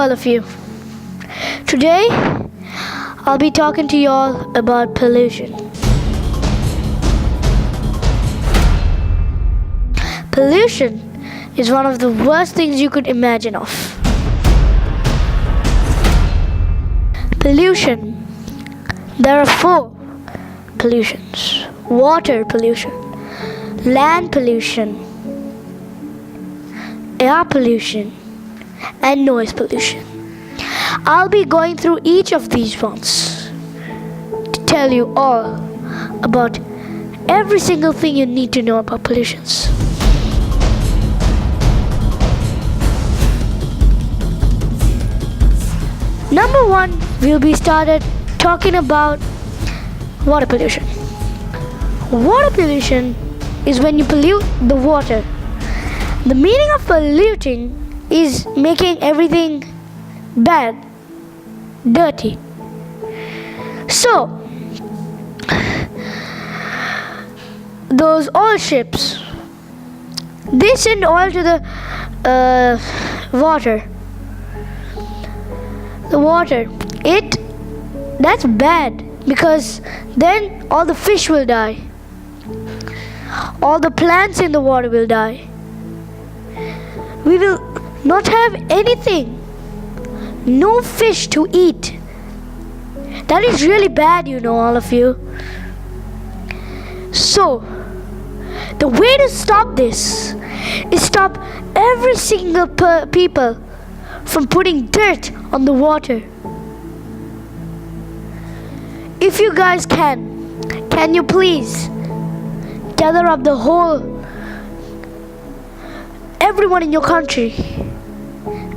all of you. Today, I'll be talking to you all about pollution. Pollution is one of the worst things you could imagine of. Pollution. There are 4 pollutions. Water pollution, land pollution, air pollution, and noise pollution. I'll be going through each of these ones to tell you all about every single thing you need to know about pollutions. Number 1, we'll be started talking about water pollution. Water pollution is when you pollute the water. The meaning of polluting is making everything bad, dirty. So, those oil ships, they send oil to the water. The water, that's bad, because then all the fish will die. All the plants in the water will die. We will not have anything. No fish to eat. That is really bad, all of you. So, the way to stop this is stop every single people from putting dirt on the water. If you guys can you please gather up the everyone in your country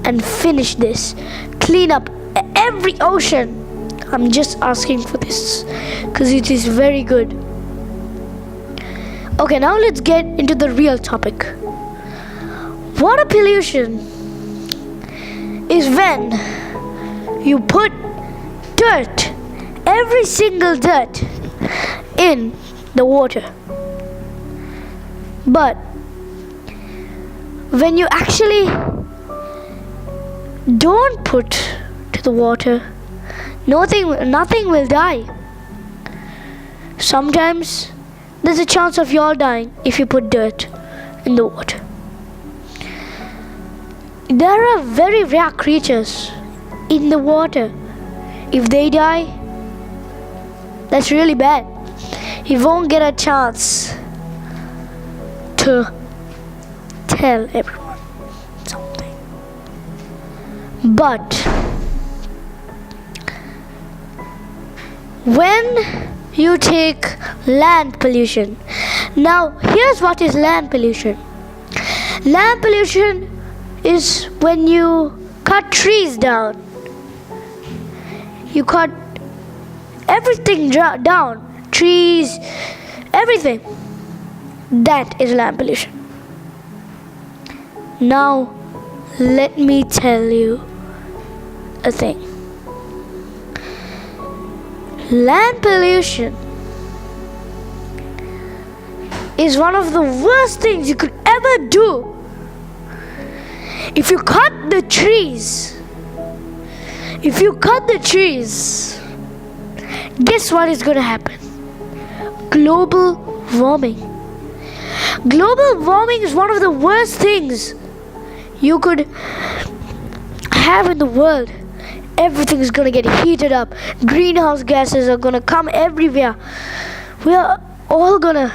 and finish this. Clean up every ocean. I'm just asking for this because it is very good. Okay, now let's get into the real topic. Water pollution is when you put dirt, every single dirt, in the water. But when you actually don't put to the water, nothing will die. Sometimes there's a chance of you all dying if you put dirt in the water. There are very rare creatures in the water. If they die, that's really bad. You won't get a chance to tell everyone something. But when you take land pollution, now here's what is land pollution. Land pollution is when you cut trees down. You cut everything down, trees, everything. That is land pollution. Now, let me tell you a thing. Land pollution is one of the worst things you could ever do. If you cut the trees, guess what is going to happen? Global warming. Global warming is one of the worst things you could have in the world. Everything is going to get heated up. Greenhouse gases are going to come everywhere. We are all going to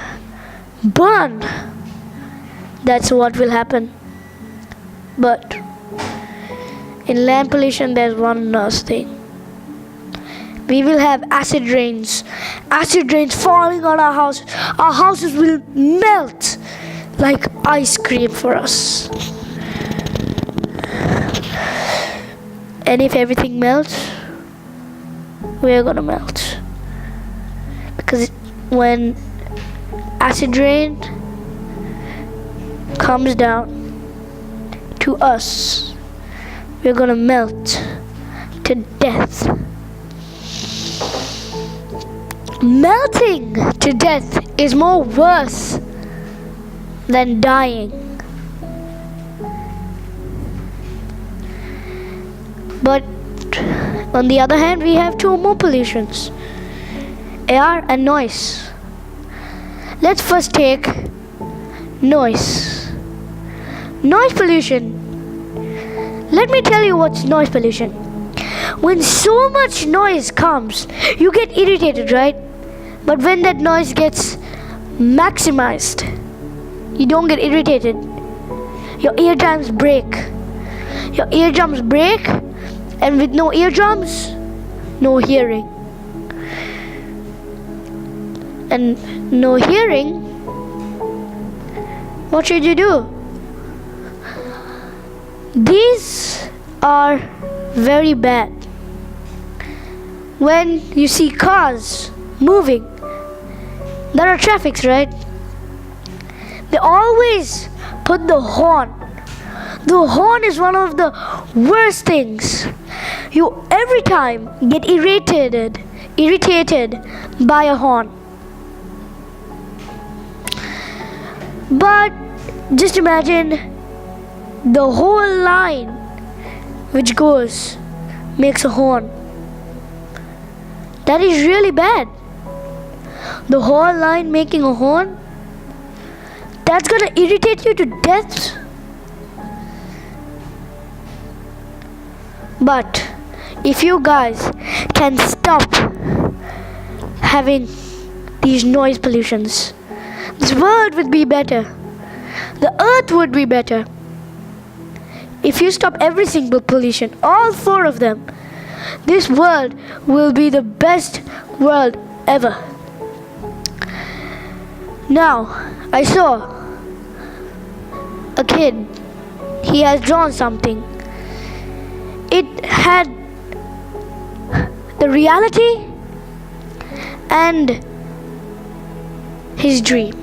burn. That's what will happen. But in land pollution, there's one last thing. We will have acid rains falling on our houses. Our houses will melt like ice cream for us. And if everything melts, we're gonna melt. Because when acid rain comes down to us, we're gonna melt to death. Melting to death is more worse than dying. But on the other hand, we have two more pollutions: air and noise. Let's first take noise. Noise pollution. Let me tell you what's noise pollution. When so much noise comes, you get irritated, right? But when that noise gets maximized, you don't get irritated. Your eardrums break. Your eardrums break, and with no eardrums, no hearing. And no hearing, what should you do? These are very bad. When you see cars moving, there are traffics, right? They always put the horn. The horn is one of the worst things. You every time get irritated by a horn. But just imagine the whole line which goes makes a horn. That is really bad. The whole line making a horn, that's gonna irritate you to death. But if you guys can stop having these noise pollutions, this world would be better. The earth would be better. If you stop every single pollution, all four of them, this world will be the best world ever. Now, I saw a kid. He has drawn something. It had the reality and his dream.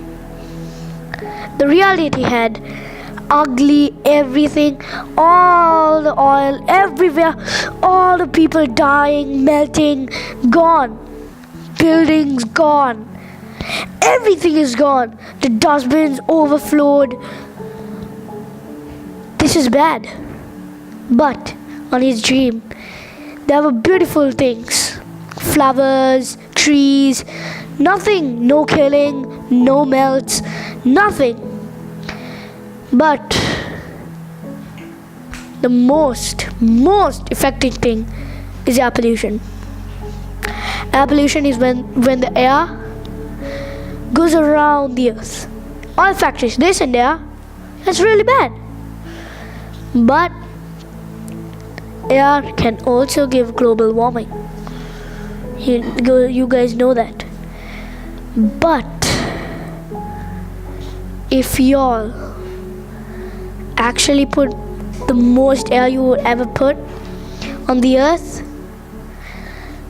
The reality had ugly everything, all the oil everywhere, all the people dying, melting, gone. Buildings gone. Everything is gone. The dustbins overflowed. This is bad. But on his dream, there were beautiful things. Flowers, trees, nothing, no killing, no melts, nothing. But the most affecting thing is air pollution. Air pollution is when the air goes around the earth. Oil factories, this and there, that's really bad. But air can also give global warming. You guys know that. But if y'all actually put the most air you would ever put on the earth,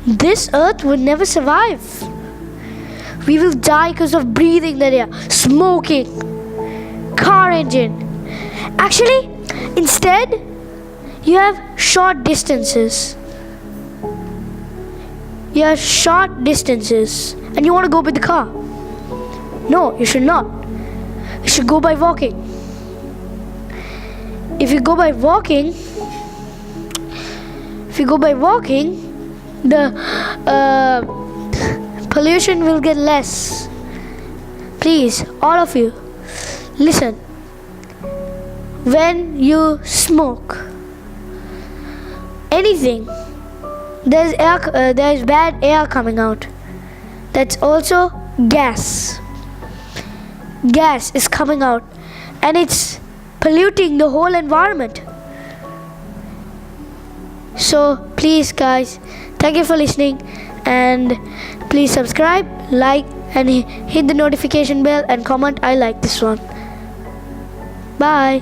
this earth would never survive. We will die because of breathing that air, smoking, car engine. Actually, instead, you have short distances. You have short distances and you want to go with the car. No, you should not. You should go by walking. If you go by walking, the pollution will get less. Please, all of you, listen. When you smoke anything, there's bad air coming out. That's also gas. Gas is coming out and it's polluting the whole environment. So please guys, thank you for listening, and please subscribe, like, and hit the notification bell and comment I like this one. Bye.